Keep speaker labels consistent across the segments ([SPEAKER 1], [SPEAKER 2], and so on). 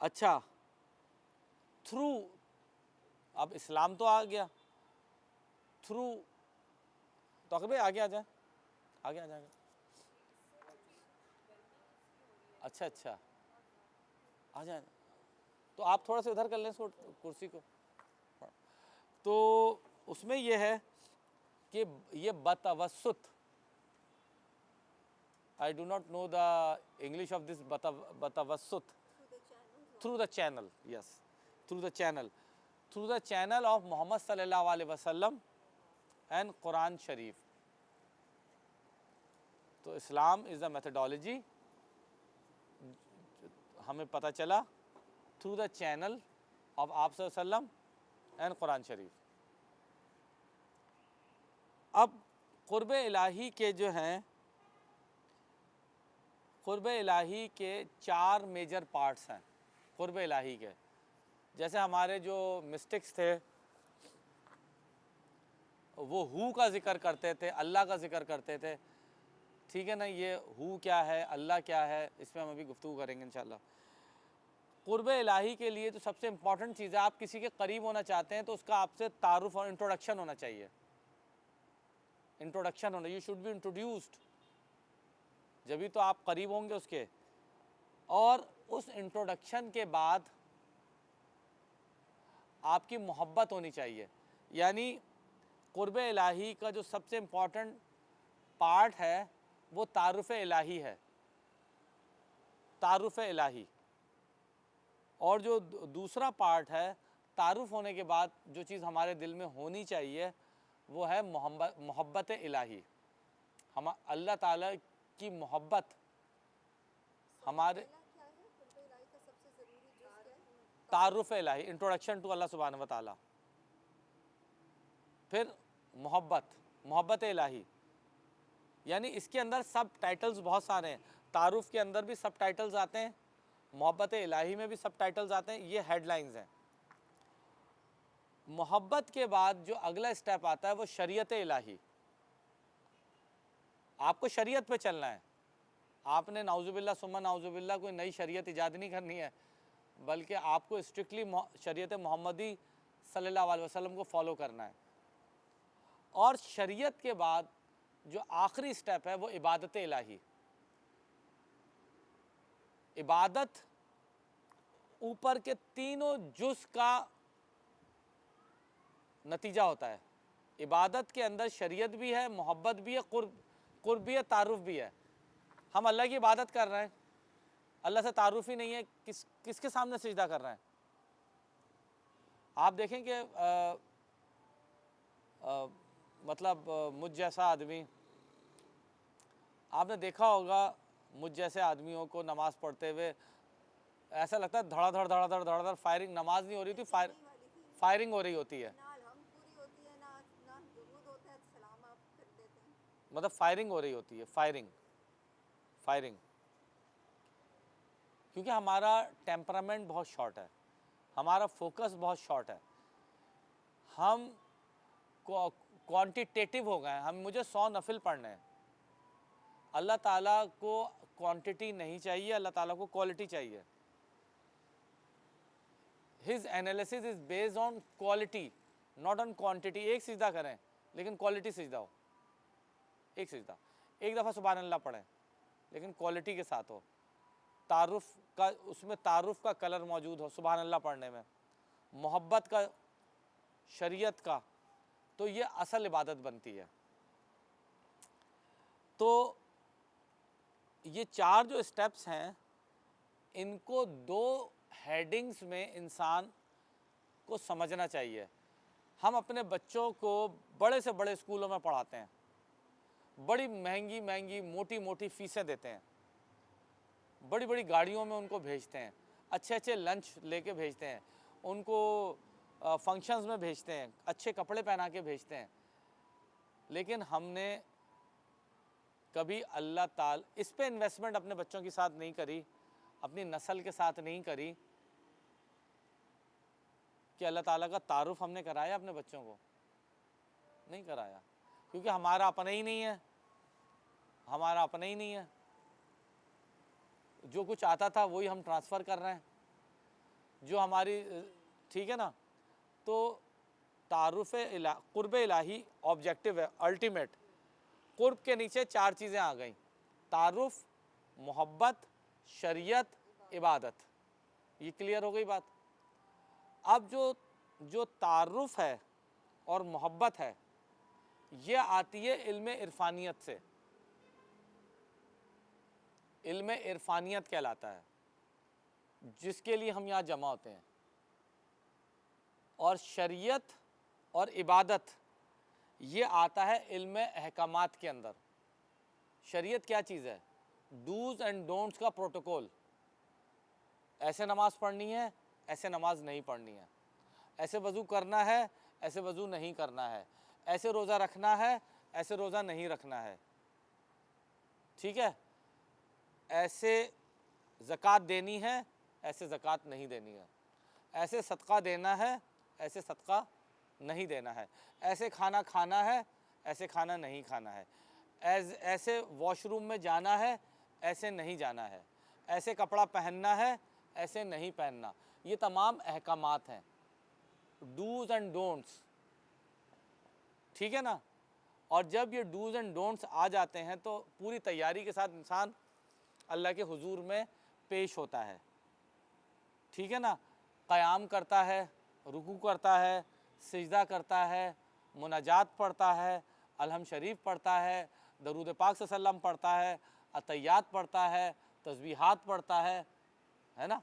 [SPEAKER 1] اچھا تھرو، اب اسلام تو آ گیا، تھرو تو بھائی آگے آ جائیں، آگے آ جائیں گے. اچھا اچھا آ جائیں، تو آپ تھوڑا سا ادھر کر لیں اس کو کرسی کو. تو اس میں یہ ہے کہ یہ بتوسط، I do not know the English of this بتوسط. Through the channel, yes, through the channel of Muhammad sallallahu alaihi wasallam and Quran Sharif. تو اسلام از دا میتھڈالوجی، ہمیں پتہ چلا تھرو دا چینل آف آپ صلی اللہ علیہ وسلم اینڈ قرآن شریف. اب قرب الہی کے جو ہیں، قرب الہی کے 4 میجر پارٹس ہیں قرب الہی کے. جیسے ہمارے جو مسٹکس تھے وہ ہو کا ذکر کرتے تھے، اللہ کا ذکر کرتے تھے، ٹھیک ہے نا. یہ ہو کیا ہے، اللہ کیا ہے، اس پہ ہم ابھی گفتگو کریں گے انشاءاللہ. قرب الہی کے لیے تو سب سے امپورٹنٹ چیز ہے، آپ کسی کے قریب ہونا چاہتے ہیں تو اس کا آپ سے تعارف اور انٹروڈکشن ہونا چاہیے. انٹروڈکشن ہونا، یو شوڈ بی انٹروڈیوسڈ، جبھی تو آپ قریب ہوں گے اس کے. اور اس انٹروڈکشن کے بعد آپ کی محبت ہونی چاہیے. یعنی قرب الہی کا جو سب سے امپورٹنٹ پارٹ ہے وہ تعارف الہی ہے، تعارف الہی. اور جو دوسرا پارٹ ہے تعارف ہونے کے بعد جو چیز ہمارے دل میں ہونی چاہیے وہ ہے محبت الہی. ہم اللہ تعالیٰ کی محبت ہمارے تعارف الہی، انٹروڈکشن ٹو اللہ سبحانہ و تعالیٰ. پھر محبت الہی، یعنی اس کے اندر سب ٹائٹلز بہت سارے ہیں. تعارف کے اندر بھی سب ٹائٹلز آتے ہیں، محبت الہی میں بھی سب ٹائٹلز آتے ہیں. یہ ہیڈ لائنز ہیں. محبت کے بعد جو اگلا اسٹیپ آتا ہے وہ شریعت الہی. آپ کو شریعت پہ چلنا ہے. آپ نے نعوذ باللہ ثم نعوذ باللہ کوئی نئی شریعت ایجاد نہیں کرنی ہے، بلکہ آپ کو اسٹرکٹلی شریعت محمدی صلی اللہ علیہ وسلم کو فالو کرنا ہے. اور شریعت کے بعد جو آخری اسٹیپ ہے وہ عبادت الہی. عبادت اوپر کے تینوں جز کا نتیجہ ہوتا ہے. عبادت کے اندر شریعت بھی ہے، محبت بھی ہے، قرب بھی ہے، تعارف بھی ہے. ہم اللہ کی عبادت کر رہے ہیں، اللہ سے تعارف ہی نہیں ہے، کس کے سامنے سجدہ کر رہے ہیں. آپ دیکھیں کہ مطلب مجھ جیسا آدمی، آپ نے دیکھا ہوگا مجھ جیسے آدمیوں کو نماز پڑھتے ہوئے ایسا لگتا ہے دھڑا دھڑ دھڑا دھڑ دھڑا دھڑ فائرنگ. نماز نہیں ہو رہی ہوتی، فائرنگ ہو رہی ہوتی ہے، مطلب فائرنگ ہو رہی ہوتی ہے، فائرنگ. کیونکہ ہمارا ٹیمپرامنٹ بہت شارٹ ہے، ہمارا فوکس بہت شارٹ ہے. ہم کوانٹیٹیو ہو گئے ہیں. مجھے 100 نفل پڑھنے ہیں. اللہ تعالیٰ کو کوانٹٹی نہیں چاہیے، اللہ تعالیٰ کو کوالٹی چاہیے. His analysis is based on quality not on quantity. ایک سجدہ کریں لیکن کوالٹی سجدہ ہو. ایک سجدہ، ایک دفعہ سبحان اللہ پڑھیں لیکن کوالٹی کے ساتھ ہو. تعارف کا، اس میں تعارف کا کلر موجود ہو سبحان اللہ پڑھنے میں، محبت کا، شریعت کا. تو یہ اصل عبادت بنتی ہے. تو یہ 4 جو اسٹیپس ہیں ان کو 2 ہیڈنگز میں انسان کو سمجھنا چاہیے. ہم اپنے بچوں کو بڑے سے بڑے اسکولوں میں پڑھاتے ہیں، بڑی مہنگی مہنگی موٹی موٹی فیسیں دیتے ہیں، بڑی بڑی گاڑیوں میں ان کو بھیجتے ہیں، اچھے اچھے لنچ لے کے بھیجتے ہیں، ان کو فنکشنز میں بھیجتے ہیں، اچھے کپڑے پہنا کے بھیجتے ہیں. لیکن ہم نے کبھی اللہ تعالی اس پہ انویسٹمنٹ اپنے بچوں کے ساتھ نہیں کری، اپنی نسل کے ساتھ نہیں کری کہ اللہ تعالیٰ کا تعارف ہم نے کرایا اپنے بچوں کو؟ نہیں کرایا. کیونکہ ہمارا اپنا ہی نہیں ہے، ہمارا اپنا ہی نہیں ہے. جو کچھ آتا تھا وہی ہم ٹرانسفر کر رہے ہیں. جو ہماری ٹھیک ہے نا، تو تعارف قرب الہی آبجیکٹیو ہے، الٹیمیٹ۔ قرب کے نیچے 4 چیزیں آ گئیں: تعارف، محبت، شریعت، عبادت۔ یہ کلیئر ہو گئی بات؟ اب جو تعارف ہے اور محبت ہے، یہ آتی ہے علم عرفانیت سے۔ علم عرفانیت کہلاتا ہے، جس کے لیے ہم یہاں جمع ہوتے ہیں۔ اور شریعت اور عبادت یہ آتا ہے علم احکامات کے اندر۔ شریعت کیا چیز ہے؟ ڈوز اینڈ ڈونٹس کا پروٹوکول۔ ایسے نماز پڑھنی ہے، ایسے نماز نہیں پڑھنی ہے، ایسے وضو کرنا ہے، ایسے وضو نہیں کرنا ہے، ایسے روزہ رکھنا ہے، ایسے روزہ نہیں رکھنا ہے، ٹھیک ہے؟ ایسے زکوٰۃ دینی ہے، ایسے زکوٰۃ نہیں دینی ہے، ایسے صدقہ دینا ہے، ایسے صدقہ نہیں دینا ہے، ایسے کھانا کھانا ہے، ایسے کھانا نہیں کھانا ہے، ایسے واش روم میں جانا ہے، ایسے نہیں جانا ہے، ایسے کپڑا پہننا ہے، ایسے نہیں پہننا۔ یہ تمام احکامات ہیں، ڈوز اینڈ ڈونٹس، ٹھیک ہے نا؟ اور جب یہ ڈوز اینڈ ڈونٹس آ جاتے ہیں تو پوری تیاری کے ساتھ انسان اللہ کے حضور میں پیش ہوتا ہے، ٹھیک ہے نا؟ قیام کرتا ہے، رکوع کرتا ہے، سجدہ کرتا ہے، مناجات پڑھتا ہے، الحمد شریف پڑھتا ہے، درود پاک صلی اللہ علیہ وسلم پڑھتا ہے، عطیات پڑھتا ہے، تسبیحات پڑھتا ہے نا؟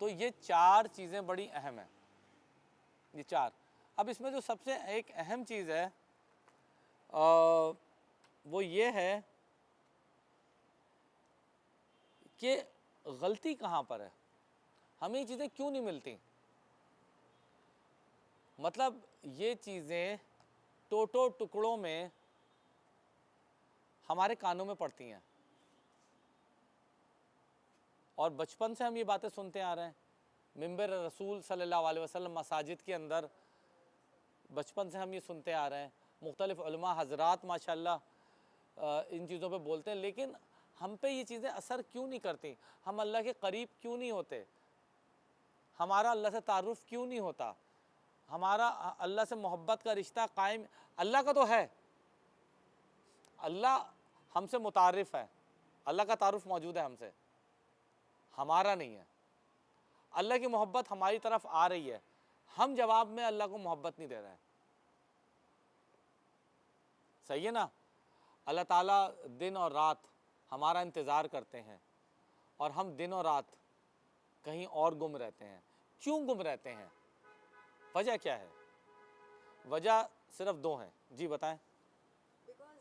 [SPEAKER 1] تو یہ 4 چیزیں بڑی اہم ہیں، یہ 4۔ اب اس میں جو سب سے ایک اہم چیز ہے وہ یہ ہے کہ غلطی کہاں پر ہے، ہمیں یہ چیزیں کیوں نہیں ملتی؟ مطلب یہ چیزیں ٹوٹو ٹکڑوں میں ہمارے کانوں میں پڑتی ہیں، اور بچپن سے ہم یہ باتیں سنتے آ رہے ہیں۔ منبر رسول صلی اللہ علیہ وسلم مساجد کے اندر بچپن سے ہم یہ سنتے آ رہے ہیں، مختلف علماء حضرات ماشاءاللہ ان چیزوں پہ بولتے ہیں، لیکن ہم پہ یہ چیزیں اثر کیوں نہیں کرتی؟ ہم اللہ کے قریب کیوں نہیں ہوتے؟ ہمارا اللہ سے تعارف کیوں نہیں ہوتا؟ ہمارا اللہ سے محبت کا رشتہ قائم؟ اللہ کا تو ہے، اللہ ہم سے متعارف ہے، اللہ کا تعارف موجود ہے ہم سے، ہمارا نہیں ہے۔ اللہ کی محبت ہماری طرف آ رہی ہے، ہم جواب میں اللہ کو محبت نہیں دے رہے ہیں، صحیح ہے نا؟ اللہ تعالیٰ دن اور رات ہمارا انتظار کرتے ہیں، اور ہم دن اور رات کہیں اور گم رہتے ہیں۔ کیوں گم رہتے ہیں؟ وجہ کیا ہے؟ وجہ صرف 2 ہیں، جی بتائیں۔
[SPEAKER 2] بیکاز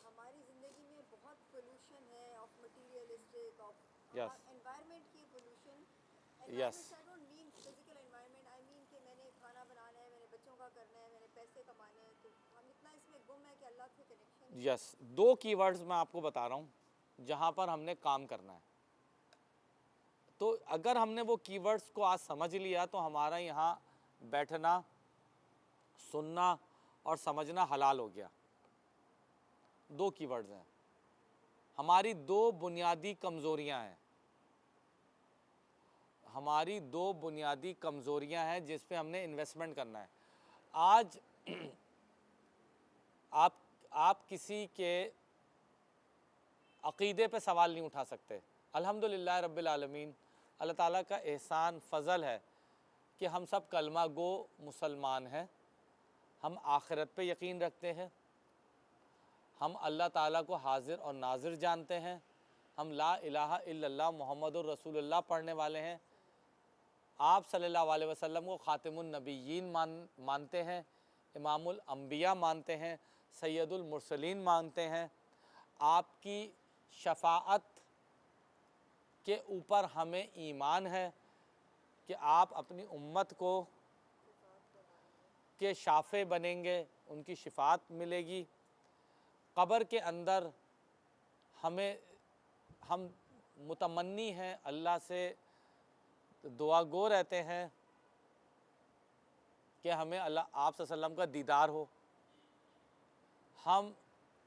[SPEAKER 2] ہماری زندگی میں بہت پولوشن ہے، of materialistic, of
[SPEAKER 1] this
[SPEAKER 2] environment کی پولوشن۔
[SPEAKER 1] This
[SPEAKER 2] environment I don't mean physical environment, I mean کہ میں نے کھانا بنانا ہے، میں نے بچوں کا کرنا ہے، میں نے پیسے کمانے ہیں، تو ہم اتنا اس میں گم ہے کہ اللہ سے کنیکشن۔
[SPEAKER 1] یس 2 کی ورڈز میں آپ کو بتا رہا ہوں جہاں پر ہم نے کام کرنا ہے۔ تو اگر ہم نے وہ کی ورڈز کو آج سمجھ لیا تو ہمارا یہاں بیٹھنا، سننا اور سمجھنا حلال ہو گیا۔ 2 کی ورڈز ہیں، ہماری 2 بنیادی کمزوریاں ہیں، ہماری 2 بنیادی کمزوریاں ہیں جس پہ ہم نے انویسٹمنٹ کرنا ہے۔ آج آپ کسی کے عقیدے پہ سوال نہیں اٹھا سکتے۔ الحمدللہ رب العالمین، اللہ تعالیٰ کا احسان فضل ہے کہ ہم سب کلمہ گو مسلمان ہیں، ہم آخرت پہ یقین رکھتے ہیں، ہم اللہ تعالیٰ کو حاضر اور ناظر جانتے ہیں، ہم لا الہ الا اللہ محمد الرسول اللہ پڑھنے والے ہیں، آپ صلی اللہ علیہ وسلم کو خاتم النبیین مانتے ہیں، امام الانبیاء مانتے ہیں، سید المرسلین مانتے ہیں، آپ کی شفاعت کے اوپر ہمیں ایمان ہے کہ آپ اپنی امت کو کے شافع بنیں گے، ان کی شفاعت ملے گی۔ قبر کے اندر ہم متمنی ہیں، اللہ سے دعا گو رہتے ہیں کہ ہمیں آپ صلی اللہ علیہ وسلم کا دیدار ہو۔ ہم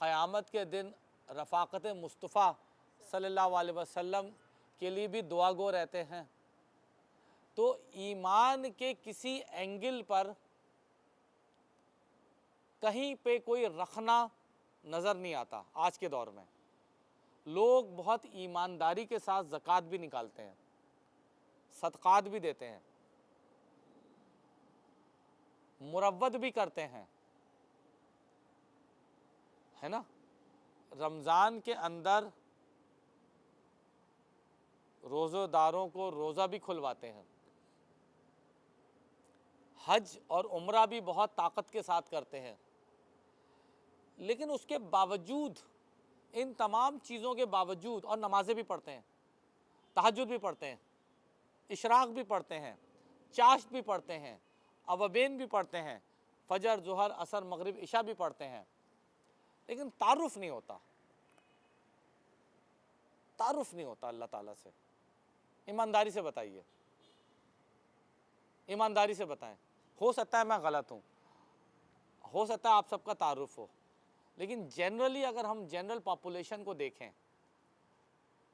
[SPEAKER 1] قیامت کے دن رفاقت مصطفیٰ صلی اللہ علیہ وسلم کے لیے بھی دعا گو رہتے ہیں۔ تو ایمان کے کسی اینگل پر کہیں پہ کوئی رکھنا نظر نہیں آتا آج کے دور میں. لوگ بہت ایمانداری کے ساتھ زکوٰۃ بھی نکالتے ہیں, صدقات بھی دیتے ہیں, مروت بھی کرتے ہیں, ہے نا. رمضان کے اندر روزہ داروں کو روزہ بھی کھلواتے ہیں, حج اور عمرہ بھی بہت طاقت کے ساتھ کرتے ہیں. لیکن اس کے باوجود, ان تمام چیزوں کے باوجود, اور نمازیں بھی پڑھتے ہیں, تہجد بھی پڑھتے ہیں, اشراق بھی پڑھتے ہیں, چاشت بھی پڑھتے ہیں, اوابین بھی پڑھتے ہیں, فجر, ظہر, عصر, مغرب, عشاء بھی پڑھتے ہیں, لیکن تعارف نہیں ہوتا, تعارف نہیں ہوتا اللہ تعالیٰ سے. ایمانداری سے بتائیے, ایمانداری سے بتائیں. ہو سکتا ہے میں غلط ہوں, ہو سکتا ہے آپ سب کا تعارف ہو, لیکن جنرلی اگر ہم جنرل پاپولیشن کو دیکھیں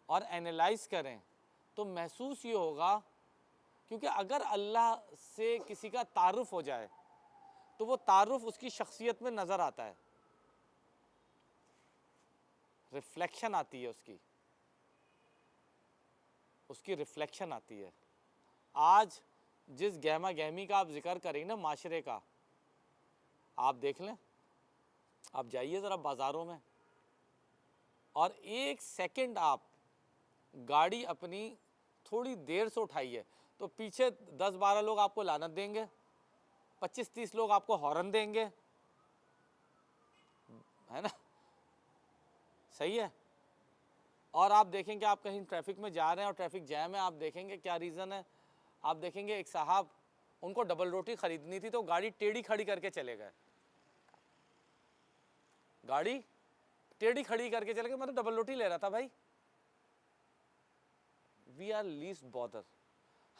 [SPEAKER 1] اور اینالائز کریں تو محسوس یہ ہوگا, کیونکہ اگر اللہ سے کسی کا تعارف ہو جائے تو وہ تعارف اس کی شخصیت میں نظر آتا ہے, ریفلیکشن آتی ہے, اس کی ریفلیکشن آتی ہے. آج جس گہما گہمی کا آپ ذکر کریں نا معاشرے کا, آپ دیکھ لیں, آپ جائیے ذرا بازاروں میں اور ایک سیکنڈ آپ گاڑی اپنی تھوڑی دیر سے اٹھائیے تو پیچھے 10-12 لوگ آپ کو لعنت دیں گے, 25-30 لوگ آپ کو ہارن دیں گے, ہے نا, صحیح ہے. اور آپ دیکھیں کہ آپ کہیں ٹریفک میں جا رہے ہیں اور ٹریفک جیم ہے, آپ دیکھیں گے کیا ریزن ہے. آپ دیکھیں گے ایک صاحب, ان کو ڈبل روٹی خریدنی تھی تو گاڑی ٹیڑھی کھڑی کر کے چلے گئے, گاڑی ٹیڑھی کھڑی کر کے چلے گئے, میں تو ڈبل روٹی لے رہا تھا بھائی. We are least bother.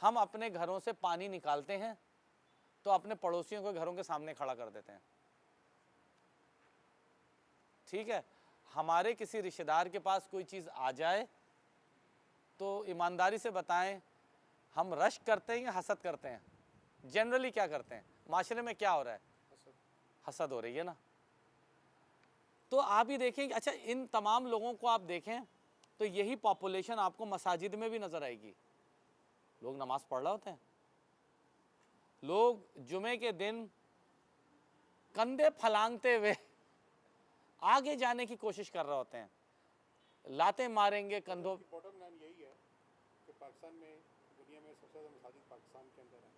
[SPEAKER 1] ہم اپنے گھروں سے پانی نکالتے ہیں تو اپنے پڑوسیوں کو گھروں کے سامنے کھڑا کر دیتے ہیں, ٹھیک ہے. ہمارے کسی رشتہ دار کے پاس کوئی چیز آ جائے تو ایمانداری سے بتائیں, ہم رشک کرتے ہیں یا حسد کرتے ہیں؟ جنرلی کیا کرتے ہیں؟ معاشرے میں کیا ہو رہا ہے؟ حسد ہو رہی ہے نا. تو آپ ہی دیکھیں کہ اچھا ان تمام لوگوں کو آپ دیکھیں تو یہی پاپولیشن آپ کو مساجد میں بھی نظر آئے گی. لوگ نماز پڑھ رہے ہوتے ہیں, لوگ جمعے کے دن کندھے پھلانگتے ہوئے آگے جانے کی کوشش کر رہے ہوتے ہیں, لاتیں ماریں گے کندھوں.
[SPEAKER 3] باٹم لائن یہی ہے کہ پاکستان میں, دنیا میں سب سے زیادہ مساجد پاکستان کے اندر ہیں.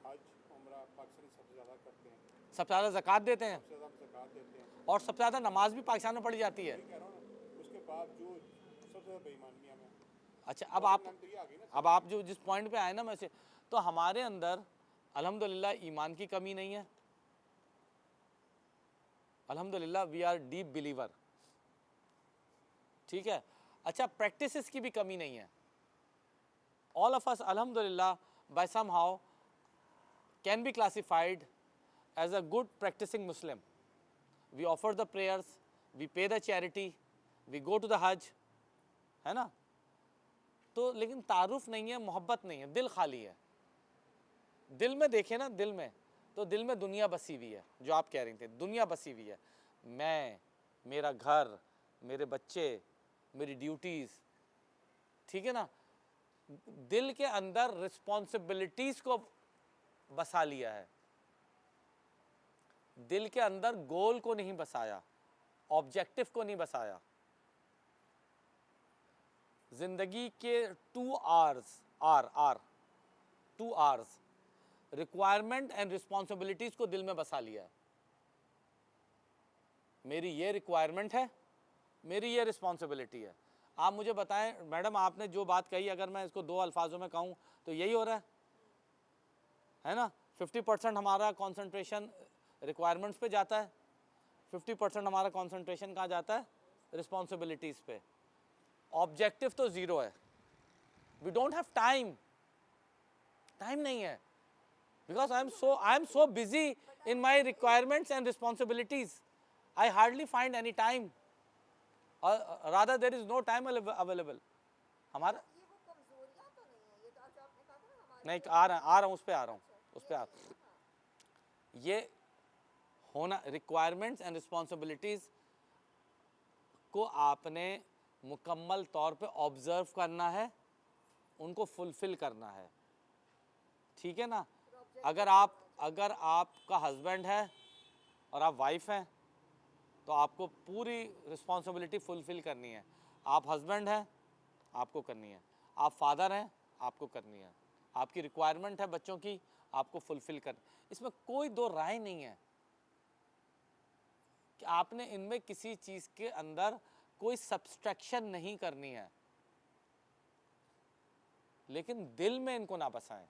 [SPEAKER 3] حج عمرہ پاکستانی سب سے زیادہ کرتے ہیں,
[SPEAKER 1] سب سے زیادہ زکوٰۃ دیتے ہیں,
[SPEAKER 3] سب سے زیادہ زکوٰۃ دیتے ہیں,
[SPEAKER 1] اور سب سے زیادہ نماز بھی پاکستان میں پڑھی جاتی ہے.
[SPEAKER 3] یہ کہہ رہا ہوں نا. اس کے باوجود سب سے زیادہ بے ایمانیاں میں.
[SPEAKER 1] اچھا
[SPEAKER 3] باٹم لائن تو یہ آ گئی نا.
[SPEAKER 1] اب آپ جو جس پوائنٹ پہ آئے نا میں سے, تو ہمارے اندر الحمدللہ ایمان کی کمی نہیں ہے, الحمدللہ وی آر ڈیپ بلیور, ٹھیک ہے. اچھا پریکٹسز کی بھی کمی نہیں ہے. all of us alhamdulillah by somehow can be classified as a good practicing Muslim. We offer the prayers, we pay the charity, we go to the Hajj, ہے نا. تو لیکن تعارف نہیں ہے, محبت نہیں ہے, دل خالی ہے. دل میں دیکھیں نا, دل میں تو دل میں دنیا بسی ہوئی ہے, جو آپ کہہ رہی تھے دنیا بسی ہوئی ہے. میں, میرا گھر, میرے بچے, میری ڈیوٹیز, ٹھیک ہے نا. دل کے اندر رسپانسبلٹیز کو بسا لیا ہے, دل کے اندر گول کو نہیں بسایا, آبجیکٹو کو نہیں بسایا. زندگی کے 2 آرز ریکوائرمنٹ اینڈ رسپانسبلٹیز کو دل میں بسا لیا ہے. میری یہ ریکوائرمنٹ ہے, میری یہ رسپانسبلٹی ہے. آپ مجھے بتائیں میڈم, آپ نے جو بات کہی اگر میں اس کو 2 الفاظوں میں کہوں تو یہی ہو رہا ہے نا. 50% ہمارا کانسنٹریشن ریکوائرمنٹس پہ جاتا ہے, 50% ہمارا کانسنٹریشن کہاں جاتا ہے؟ رسپانسبلٹیز پہ. آبجیکٹو تو 0 ہے. وی ڈونٹ ہیو ٹائم نہیں ہے, because I am so busy in my requirements and responsibilities, I hardly find any time, or rather there is no time available. ہمارا
[SPEAKER 2] یہ وہ کمزوریاں تو نہیں ہیں, یہ تو آپ نے
[SPEAKER 1] نہیں آ رہا ہوں اس پہ آ رہا ہوں اس پہ یہ ہونا ریکوائرمنٹس اینڈ رسپانسبلٹیز کو آپ نے مکمل طور پہ آبزرو کرنا ہے, ان کو فلفل کرنا ہے, ٹھیک ہے نا. اگر آپ کا ہسبینڈ ہے اور آپ وائف ہیں تو آپ کو پوری رسپانسبلٹی فلفل کرنی ہے. آپ ہسبینڈ ہیں آپ کو کرنی ہے, آپ فادر ہیں آپ کو کرنی ہے, آپ کی ریکوائرمنٹ ہے بچوں کی آپ کو فلفل کرنی. اس میں کوئی دو رائے نہیں ہے کہ آپ نے ان میں کسی چیز کے اندر کوئی سبسٹریکشن نہیں کرنی ہے, لیکن دل میں ان کو نہ بسائیں.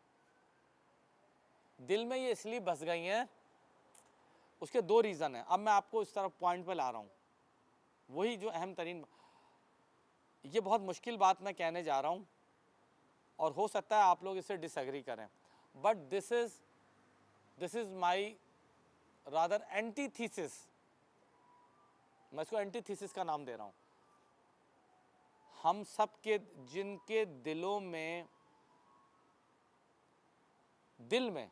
[SPEAKER 1] دل میں یہ اس لیے بس گئی ہیں, اس کے دو ریزن ہیں. اب میں آپ کو اس طرح پوائنٹ پہ لا رہا ہوں, وہی جو اہم ترین. یہ بہت مشکل بات میں کہنے جا رہا ہوں اور ہو سکتا ہے آپ لوگ اس سے ڈس ایگری کریں, but this is my rather antithesis. میں اس کو اینٹی تھیسس کا نام دے رہا ہوں. ہم سب کے جن کے دل میں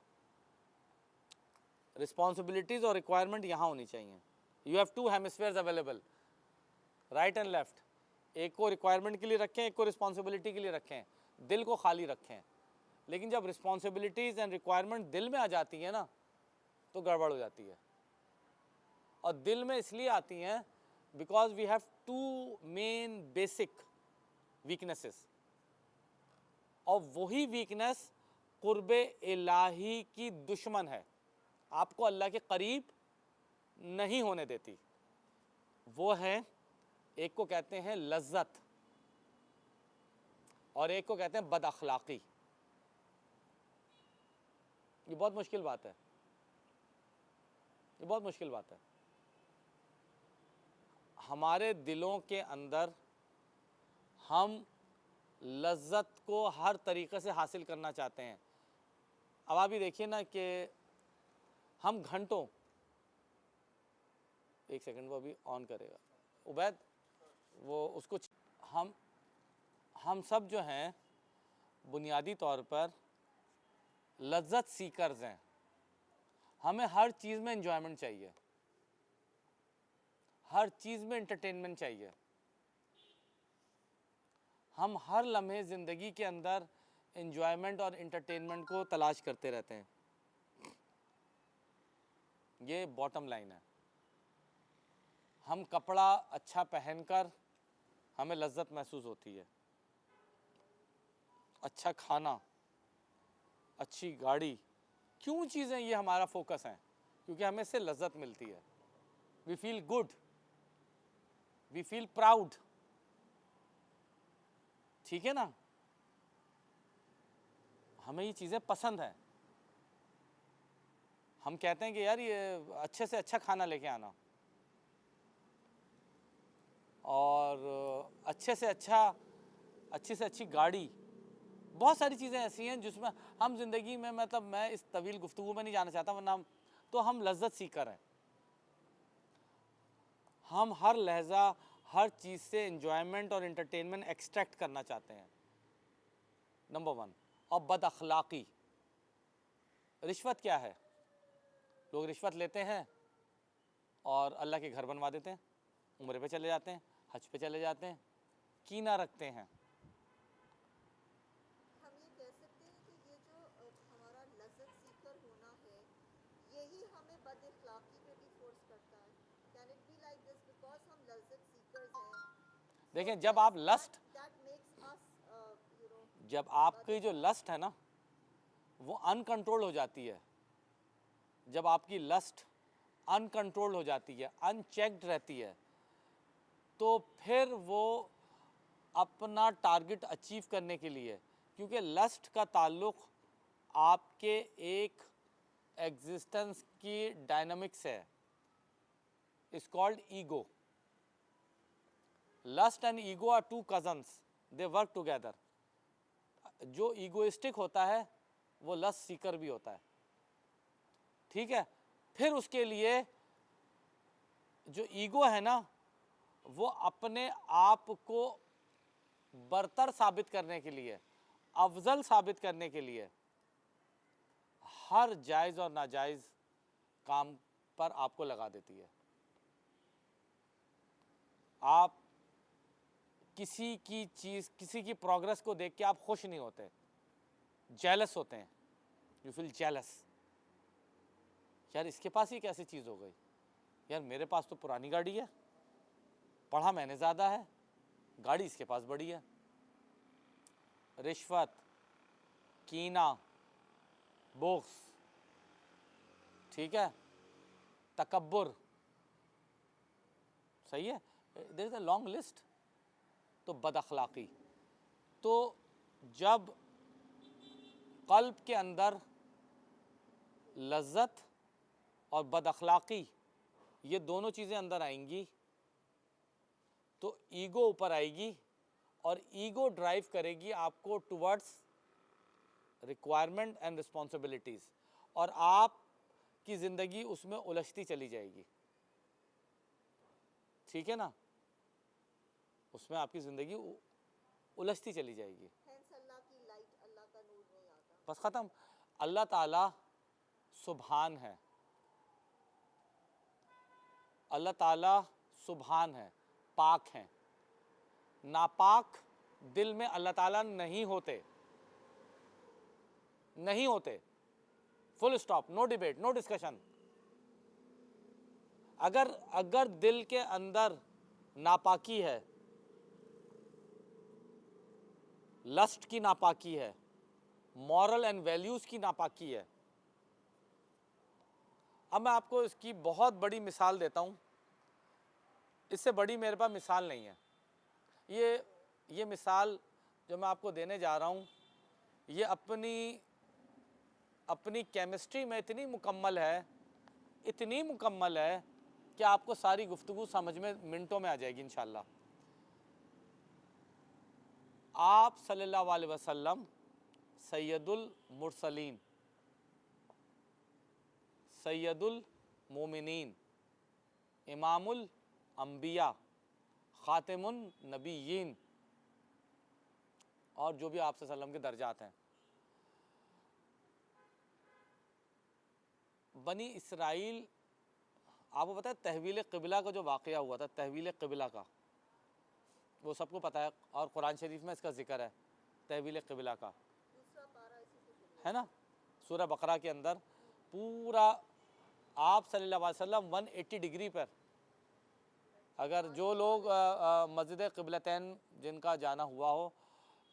[SPEAKER 1] رسپانسبلٹیز اور ریکوائرمنٹ یہاں ہونی چاہیے. You have two hemispheres available, right and left. ایک کو ریکوائرمنٹ کے لیے رکھیں, ایک کو رسپانسبلٹی کے لیے رکھیں, دل کو خالی رکھیں. لیکن جب رسپانسبلٹیز اینڈ ریکوائرمنٹ دل میں آ جاتی ہیں نا تو گڑبڑ ہو جاتی ہے. اور دل میں اس لیے آتی ہیں because we have two main basic weaknesses, اور وہی ویکنیس قرب الہی کی دشمن ہے, آپ کو اللہ کے قریب نہیں ہونے دیتی. وہ ہے, ایک کو کہتے ہیں لذت اور ایک کو کہتے ہیں بد اخلاقی. یہ بہت مشکل بات ہے, یہ بہت مشکل بات ہے. ہمارے دلوں کے اندر ہم لذت کو ہر طریقے سے حاصل کرنا چاہتے ہیں. اب آپ یہ دیکھیے نا کہ ہم گھنٹوں, ایک سیکنڈ وہ ابھی آن کرے گا عبید, وہ اس کو ہم سب جو ہیں بنیادی طور پر لذت سیکرز ہیں. ہمیں ہر چیز میں انجوائمنٹ چاہیے, ہر چیز میں انٹرٹینمنٹ چاہیے. ہم ہر لمحے زندگی کے اندر انجوائمنٹ اور انٹرٹینمنٹ کو تلاش کرتے رہتے ہیں. یہ باٹم لائن ہے. ہم کپڑا اچھا پہن کر ہمیں لذت محسوس ہوتی ہے, اچھا کھانا, اچھی گاڑی, کیوں چیزیں یہ ہمارا فوکس ہیں؟ کیونکہ ہمیں اس سے لذت ملتی ہے. وی فیل گڈ, وی فیل پراؤڈ, ٹھیک ہے نا. ہمیں یہ چیزیں پسند ہیں. ہم کہتے ہیں کہ یار یہ اچھے سے اچھا کھانا لے کے آنا, اور اچھے سے اچھی گاڑی. بہت ساری چیزیں ایسی ہیں جس میں ہم زندگی میں, مطلب میں اس طویل گفتگو میں نہیں جانا چاہتا ورنہ تو ہم لذت سیکر ہیں. ہم ہر لحظہ ہر چیز سے انجوائمنٹ اور انٹرٹینمنٹ ایکسٹریکٹ کرنا چاہتے ہیں, نمبر ون. اور بد اخلاقی, رشوت کیا ہے؟ لوگ رشوت لیتے ہیں اور اللہ کے گھر بنوا دیتے ہیں, عمرے پہ چلے جاتے ہیں, حج پہ چلے جاتے ہیں, کینہ رکھتے ہیں.
[SPEAKER 2] ہم یہ کہہ سکتے ہیں کہ یہ جو ہمارا لذت سیکر ہونا ہے یہی ہمیں بد اخلاقی پہ بھی فورس کرتا ہے. Can it be like this because ہم لذت سیکرز ہیں؟
[SPEAKER 1] دیکھیں جب آپ لسٹ,
[SPEAKER 2] دیٹ میکس اس
[SPEAKER 1] جب آپ کی جو لسٹ ہے نا وہ ان کنٹرول ہو جاتی ہے, جب آپ کی لسٹ ان کنٹرول ہو جاتی ہے, ان چیکڈ رہتی ہے, تو پھر وہ اپنا ٹارگٹ اچیو کرنے کے لیے, کیونکہ لسٹ کا تعلق آپ کے ایک ایگزسٹنس کی ڈائنامکس ہے, it's called ego. Lust and ego are two cousins, they work together. جو ایگوئسٹک ہوتا ہے وہ لسٹ سیکر بھی ہوتا ہے, ٹھیک ہے. پھر اس کے لیے جو ایگو ہے نا وہ اپنے آپ کو برتر ثابت کرنے کے لیے, افضل ثابت کرنے کے لیے ہر جائز اور ناجائز کام پر آپ کو لگا دیتی ہے. آپ کسی کی چیز، کسی کی پروگرس کو دیکھ کے آپ خوش نہیں ہوتے، جیلس ہوتے ہیں. یو فیل جیلس، یار اس کے پاس ہی کیسی چیز ہو گئی، یار میرے پاس تو پرانی گاڑی ہے، پڑھا میں نے زیادہ ہے، گاڑی اس کے پاس بڑی ہے. رشوت، کینہ، بغض، ٹھیک ہے، تکبر، صحیح ہے، دیر از اے لانگ لسٹ. تو بد اخلاقی، تو جب قلب کے اندر لذت اور بد اخلاقی یہ دونوں چیزیں اندر آئیں گی تو ایگو اوپر آئے گی، اور ایگو ڈرائیو کرے گی آپ کو ٹورڈس ریکوائرمنٹ اینڈ رسپانسبلٹیز، اور آپ کی زندگی اس میں الجھتی چلی جائے گی. ٹھیک ہے نا، اس میں آپ کی زندگی الجھتی چلی جائے گی.
[SPEAKER 2] ہینس اللہ کی لائٹ، اللہ کا نور نہیں آتا.
[SPEAKER 1] بس ختم. اللہ تعالیٰ سبحان ہے، اللہ تعالیٰ سبحان ہے، پاک ہیں. ناپاک دل میں اللہ تعالیٰ نہیں ہوتے، نہیں ہوتے. فل اسٹاپ، نو ڈیبیٹ، نو ڈسکشن. اگر دل کے اندر ناپاکی ہے، لسٹ کی ناپاکی ہے، مورل اینڈ ویلیوز کی ناپاکی ہے. اب میں آپ کو اس کی بہت بڑی مثال دیتا ہوں، اس سے بڑی میرے پاس مثال نہیں ہے. یہ مثال جو میں آپ کو دینے جا رہا ہوں یہ اپنی کیمسٹری میں اتنی مکمل ہے، اتنی مکمل ہے کہ آپ کو ساری گفتگو سمجھ میں منٹوں میں آ جائے گی انشاءاللہ. آپ صلی اللہ علیہ وسلم سید المرسلین، سید المومنین، امام الانبیاء، خاتم النبیین، اور جو بھی آپ صلی اللہ علیہ وسلم کے درجات ہیں. بنی اسرائیل، آپ کو پتہ ہے تحویل قبلہ کا جو واقعہ ہوا تھا، تحویل قبلہ کا، وہ سب کو پتہ ہے، اور قرآن شریف میں اس کا ذکر ہے تحویل قبلہ کا،
[SPEAKER 2] دوسرا پارا اسی سے شروع
[SPEAKER 1] ہے نا. سورہ بقرہ کے اندر پورا آپ صلی اللہ علیہ وسلم 180 ڈگری پر، اگر جو لوگ مسجد قبلتین جن کا جانا ہوا ہو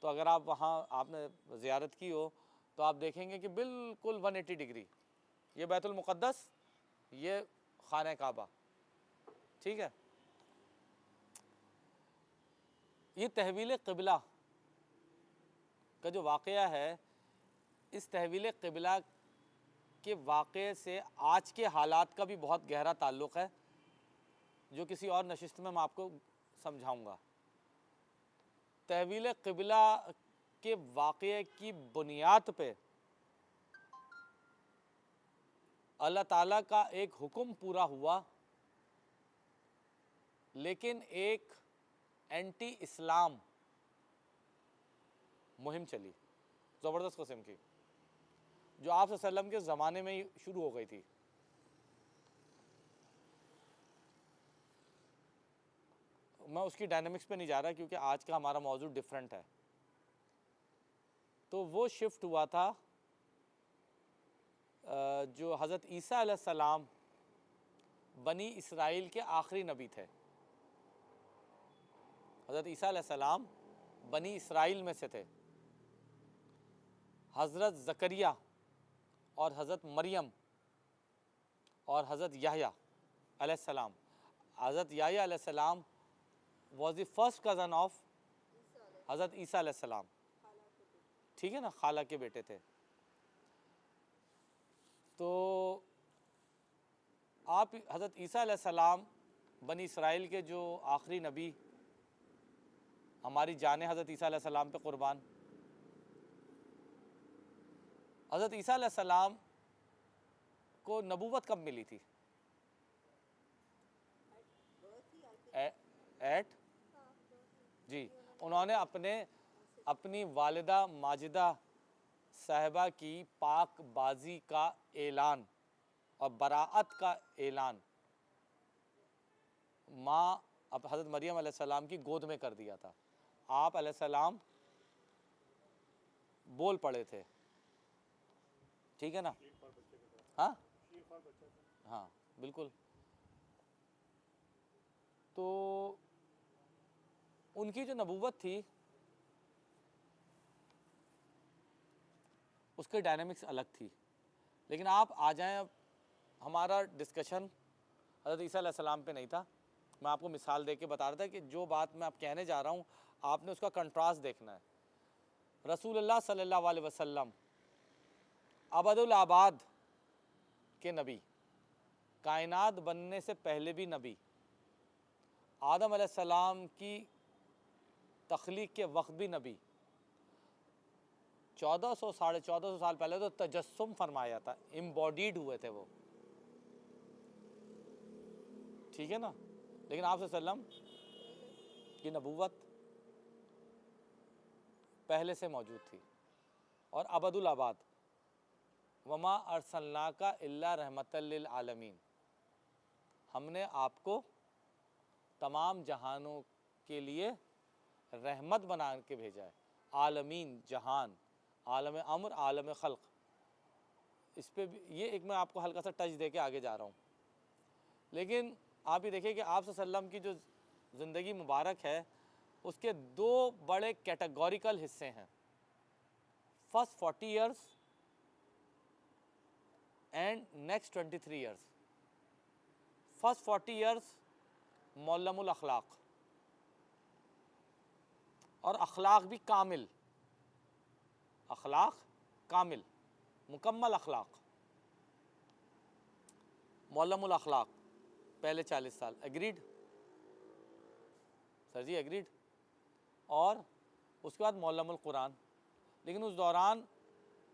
[SPEAKER 1] تو اگر آپ وہاں آپ نے زیارت کی ہو تو آپ دیکھیں گے کہ بالکل 180 ڈگری، یہ بیت المقدس، یہ خانہ کعبہ. ٹھیک ہے، یہ تحویل قبلہ کا جو واقعہ ہے، اس تحویل قبلہ کے واقعے سے آج کے حالات کا بھی بہت گہرا تعلق ہے، جو کسی اور نشست میں آپ کو سمجھاؤں گا. تحویل قبلہ کے واقعے کی بنیاد پہ اللہ تعالیٰ کا ایک حکم پورا ہوا، لیکن ایک اینٹی اسلام مہم چلی، زبردست قسم کی، جو آپ صلی اللہ علیہ وسلم کے زمانے میں ہی شروع ہو گئی تھی. میں اس کی ڈائنامکس پہ نہیں جا رہا کیونکہ آج کا ہمارا موضوع ڈیفرنٹ ہے. تو وہ شفٹ ہوا تھا جو حضرت عیسیٰ علیہ السلام بنی اسرائیل کے آخری نبی تھے. حضرت عیسیٰ علیہ السلام بنی اسرائیل میں سے تھے. حضرت زکریہ اور حضرت مریم اور حضرت یحییٰ علیہ السلام، حضرت یحییٰ علیہ السلام was the first cousin of حضرت عیسیٰ علیہ السلام. ٹھیک ہے نا، خالہ کے بیٹے تھے. تو آپ حضرت عیسیٰ علیہ السلام بنی اسرائیل کے جو آخری نبی، ہماری جانیں حضرت عیسیٰ علیہ السلام پہ قربان. حضرت عیسیٰ علیہ السلام کو نبوت کب ملی تھی؟ ایٹ جی، انہوں نے اپنی والدہ ماجدہ صاحبہ کی پاک بازی کا اعلان اور براعت کا اعلان ماں اب حضرت مریم علیہ السلام کی گود میں کر دیا تھا. آپ علیہ السلام بول پڑے تھے, ٹھیک ہے نا؟ ہاں ہاں بالکل. تو ان کی جو نبوت تھی اس کے ڈائنامکس الگ تھی. لیکن آپ آ جائیں, اب ہمارا ڈسکشن حضرت عیسیٰ علیہ السلام پہ نہیں تھا. میں آپ کو مثال دے کے بتا رہا تھا کہ جو بات میں آپ کہنے جا رہا ہوں آپ نے اس کا کنٹراسٹ دیکھنا ہے. رسول اللہ صلی اللہ علیہ وسلم ابد الآباد کے نبی, کائنات بننے سے پہلے بھی نبی, آدم علیہ السلام کی تخلیق کے وقت بھی نبی, 1400 ساڑھے 1400 سال پہلے تو تجسم فرمایا تھا, امبوڈیڈ ہوئے تھے وہ, ٹھیک ہے نا. لیکن آپ صلی اللہ علیہ وسلم کی نبوت پہلے سے موجود تھی اور ابد الآباد. وما ارسلناک الا رحمۃ للعالمین, ہم نے آپ کو تمام جہانوں کے لیے رحمت بنا کے بھیجا ہے. عالمین جہان, عالم امر, عالم خلق. اس پہ بھی یہ ایک میں آپ کو ہلکا سا ٹچ دے کے آگے جا رہا ہوں. لیکن آپ یہ دیکھیں کہ آپ صلی اللہ علیہ وسلم کی جو زندگی مبارک ہے اس کے دو بڑے کیٹیگوریکل حصے ہیں, first 40 years and next 23 years. First 40 years معلم الاخلاق, اور اخلاق بھی کامل, اخلاق کامل مکمل اخلاق, معلم الاخلاق پہلے 40 سال. ایگریڈ سر جی, ایگریڈ. اور اس کے بعد معلم القرآن. لیکن اس دوران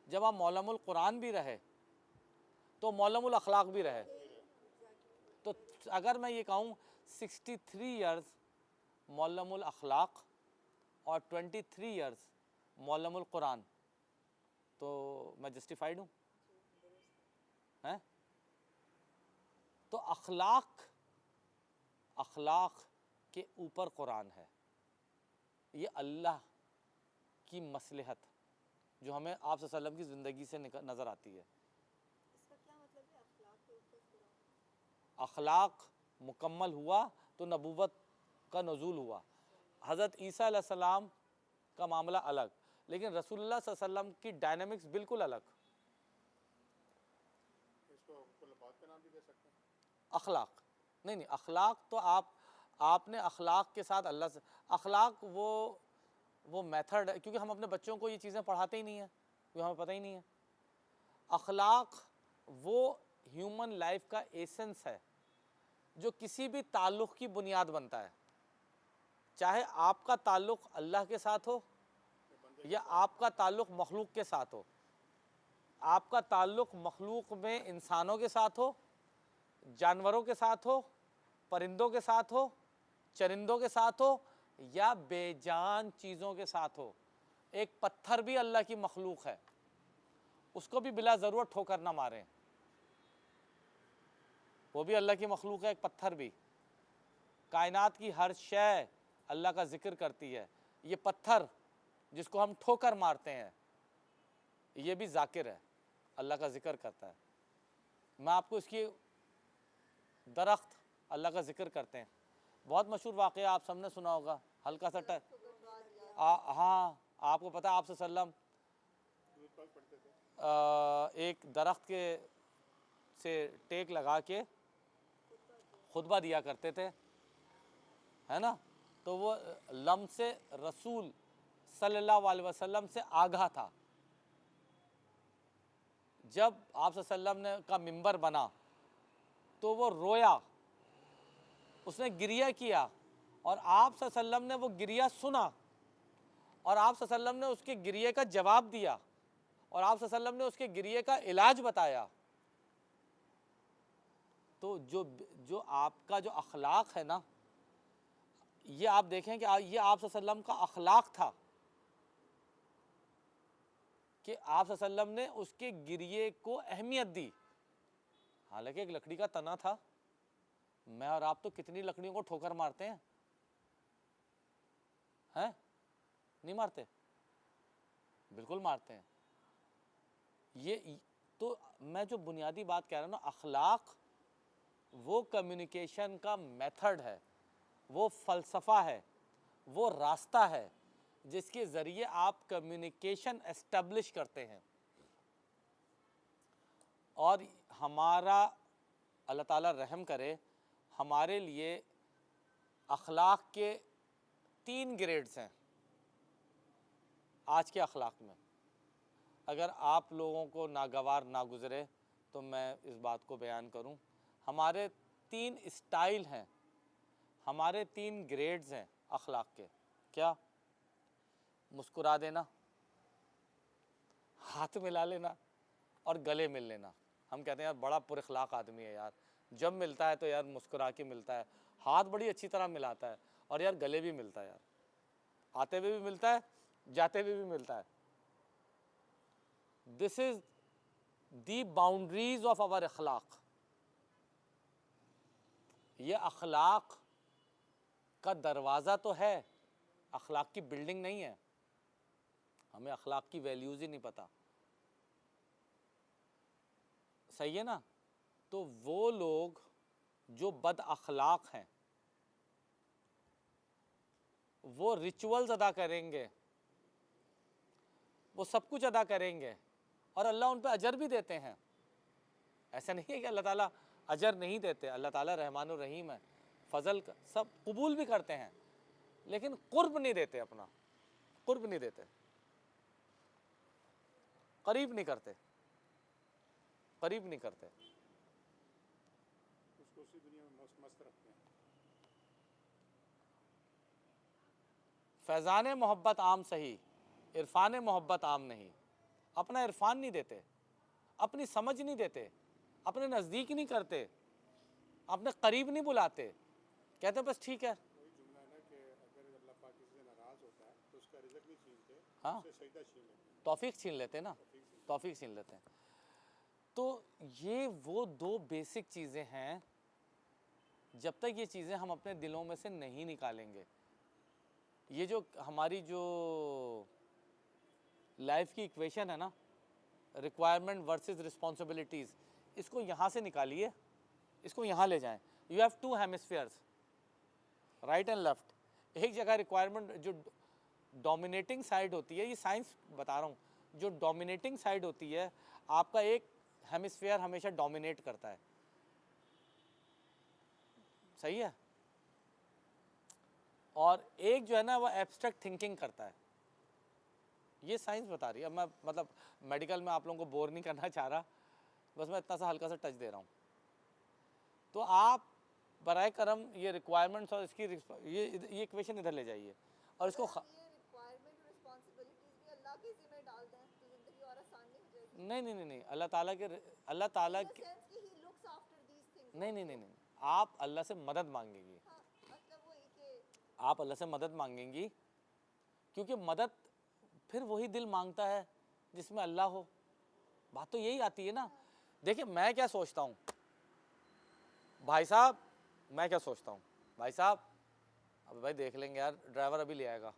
[SPEAKER 1] جب آپ معلم القرآن بھی رہے تو معلم الاخلاق بھی رہے. تو اگر میں یہ کہوں 63 ایئرز معلم الاخلاق اور 23 ایئرز معلم القرآن, تو میں جسٹیفائیڈ ہوں ہیں؟ تو اخلاق کے اوپر قرآن ہے. یہ اللہ کی مصلحت جو ہمیں آپ صلی اللہ علیہ وسلم کی زندگی سے نظر آتی ہے.
[SPEAKER 2] اس کا کیا مطلب ہے اخلاق کے اوپر قرآن؟
[SPEAKER 1] اخلاق مکمل ہوا تو نبوت کا نزول ہوا. حضرت عیسیٰ علیہ السلام کا معاملہ الگ, لیکن رسول اللہ صلی اللہ علیہ وسلم کی ڈائنامکس بالکل الگ.
[SPEAKER 3] اس کو کل بات کا نام بھی دے سکتے ہیں.
[SPEAKER 1] اخلاق نہیں, اخلاق تو آپ نے اخلاق کے ساتھ اللہ سے, اخلاق وہ میتھڈ ہے, کیونکہ ہم اپنے بچوں کو یہ چیزیں پڑھاتے ہی نہیں ہیں, کیونکہ ہمیں پتہ ہی نہیں ہے. اخلاق وہ ہیومن لائف کا ایسنس ہے جو کسی بھی تعلق کی بنیاد بنتا ہے, چاہے آپ کا تعلق اللہ کے ساتھ ہو یا آپ کا تعلق مخلوق کے ساتھ ہو. آپ کا تعلق مخلوق میں انسانوں کے ساتھ ہو, جانوروں کے ساتھ ہو, پرندوں کے ساتھ ہو, چرندوں کے ساتھ ہو, یا بے جان چیزوں کے ساتھ ہو. ایک پتھر بھی اللہ کی مخلوق ہے, اس کو بھی بلا ضرورت ٹھوکر نہ ماریں, وہ بھی اللہ کی مخلوق ہے. ایک پتھر بھی, کائنات کی ہر شے اللہ کا ذکر کرتی ہے. یہ پتھر جس کو ہم ٹھوکر مارتے ہیں یہ بھی ذاکر ہے, اللہ کا ذکر کرتا ہے. میں آپ کو اس کی درخت اللہ کا ذکر کرتے ہیں. بہت مشہور واقعہ آپ سب نے سنا ہوگا, ہلکا سا ہاں آپ کو پتہ ہے آپ صلی اللہ علیہ وسلم ایک درخت کے سے ٹیک لگا کے خطبہ دیا کرتے تھے, ہے نا. تو وہ لمس رسول صلی اللہ علیہ وسلم سے آگاہ تھا. جب آپ صلی اللہ علیہ وسلم کا منبر بنا تو وہ رویا, اس نے گریہ کیا, اور آپ صلی اللہ علیہ وسلم نے وہ گریہ سنا, اور آپ صلی اللہ علیہ وسلم نے اس کے گریہ کا جواب دیا, اور آپ صلی اللہ علیہ وسلم نے اس کے گریہ کا علاج بتایا. تو جو آپ کا جو اخلاق ہے نا, یہ آپ دیکھیں کہ یہ آپ صلی اللہ علیہ وسلم کا اخلاق تھا کہ آپ صلی اللہ علیہ وسلم نے اس کے گریے کو اہمیت دی، حالانکہ ایک لکڑی کا تنا تھا. میں اور آپ تو کتنی لکڑیوں کو ٹھوکر مارتے ہیں نہیں مارتے؟ بالکل مارتے ہیں. یہ تو میں جو بنیادی بات کہہ رہا ہوں نا، اخلاق وہ کمیونیکیشن کا میتھڈ ہے، وہ فلسفہ ہے، وہ راستہ ہے جس کے ذریعے آپ کمیونیکیشن اسٹیبلش کرتے ہیں. اور ہمارا اللہ تعالیٰ رحم کرے، ہمارے لیے اخلاق کے 3 گریڈز ہیں آج کے اخلاق میں. اگر آپ لوگوں کو ناگوار نہ گزرے تو میں اس بات کو بیان کروں. ہمارے 3 اسٹائل ہیں، ہمارے 3 گریڈز ہیں اخلاق کے. کیا؟ مسکرا دینا، ہاتھ ملا لینا اور گلے مل لینا. ہم کہتے ہیں یار بڑا پر اخلاق آدمی ہے یار، جب ملتا ہے تو یار مسکرا کے ملتا ہے، ہاتھ بڑی اچھی طرح ملاتا ہے، اور یار گلے بھی ملتا ہے، یار آتے ہوئے بھی ملتا ہے، جاتے ہوئے بھی ملتا ہے. دس از دی باؤنڈریز آف آور اخلاق. یہ اخلاق کا دروازہ تو ہے، اخلاق کی بلڈنگ نہیں ہے. ہمیں اخلاق کی ویلیوز ہی نہیں پتہ. صحیح ہے نا؟ تو وہ لوگ جو بد اخلاق ہیں وہ ریچولز ادا کریں گے، وہ سب کچھ ادا کریں گے، اور اللہ ان پہ اجر بھی دیتے ہیں. ایسا نہیں ہے کہ اللہ تعالیٰ اجر نہیں دیتے. اللہ تعالیٰ رحمان الرحیم ہے، فضل کا سب قبول بھی کرتے ہیں، لیکن قرب نہیں دیتے، اپنا قرب نہیں دیتے، قریب نہیں کرتے، قریب نہیں کرتے.
[SPEAKER 3] اس کو اسی دنیا میں مست رکھتے ہیں.
[SPEAKER 1] فیضان محبت عام صحیح، عرفان محبت عام نہیں. اپنا عرفان نہیں دیتے، اپنی سمجھ نہیں دیتے، اپنے نزدیک نہیں کرتے، اپنے قریب نہیں بلاتے. کہتے ہیں بس ٹھیک ہے.
[SPEAKER 3] وہی جملہ ہے نا کہ اگر اللہ پاک کسی سے ناراض ہوتا ہے تو اس کا رزق نہیں چھینتے،
[SPEAKER 1] ہاں،
[SPEAKER 3] اس سے سجدہ چھین لیتے ہیں.
[SPEAKER 1] توفیق چھین لیتے نا، توفیق چھین لیتے ہیں. تو یہ وہ 2 بیسک چیزیں ہیں، جب تک یہ چیزیں ہم اپنے دلوں میں سے نہیں نکالیں گے. یہ جو ہماری جو لائف کی ایکویشن ہے نا، ریکوائرمنٹ ورسز رسپانسبلٹیز، اس کو یہاں سے نکالیے، اس کو یہاں لے جائیں. You have 2 ہیمسفیئرس، right and left. ایک جگہ ریکوائرمنٹ جو ڈومینیٹنگ سائڈ ہوتی ہے، یہ سائنس بتا رہا ہوں، جو ڈومینیٹنگ سائڈ ہوتی ہے آپ کا ایک ہیمسفیئر ہمیشہ ڈومینیٹ کرتا ہے. صحیح ہے؟ اور ایک جو ہے نا وہ ایبسٹریکٹ تھنکنگ کرتا ہے. یہ سائنس بتا رہی ہے. اب میں مطلب میڈیکل میں آپ لوگوں کو بور نہیں کرنا چاہ رہا، بس میں اتنا سا ہلکا سا ٹچ دے رہا ہوں. تو آپ برائے کرم یہ ریکوائرمنٹس اور اس کی یہ ایکویشن ادھر لے جائیے، اور اس کو
[SPEAKER 2] یہ ریکوائرمنٹ اور رسپانسبلٹیز بھی اللہ کے ذمہ ڈال دیں تو زندگی اور آسان نہیں ہو جائے گی.
[SPEAKER 1] نہیں، اللہ تعالیٰ کے
[SPEAKER 2] In the sense کہ he looks after these things.
[SPEAKER 1] نہیں، آپ اللہ سے مدد مانگیں گی.
[SPEAKER 2] ہاں، مطلب وہی کہ
[SPEAKER 1] آپ اللہ سے مدد مانگیں گی، کیونکہ مدد پھر وہی دل مانگتا ہے جس میں اللہ ہو. بات تو یہی آتی ہے نا. دیکھیں میں کیا سوچتا ہوں بھائی صاحب، میں کیا سوچتا ہوں بھائی صاحب، اب بھائی دیکھ لیں گے یار، ڈرائیور ابھی لے آئے گا.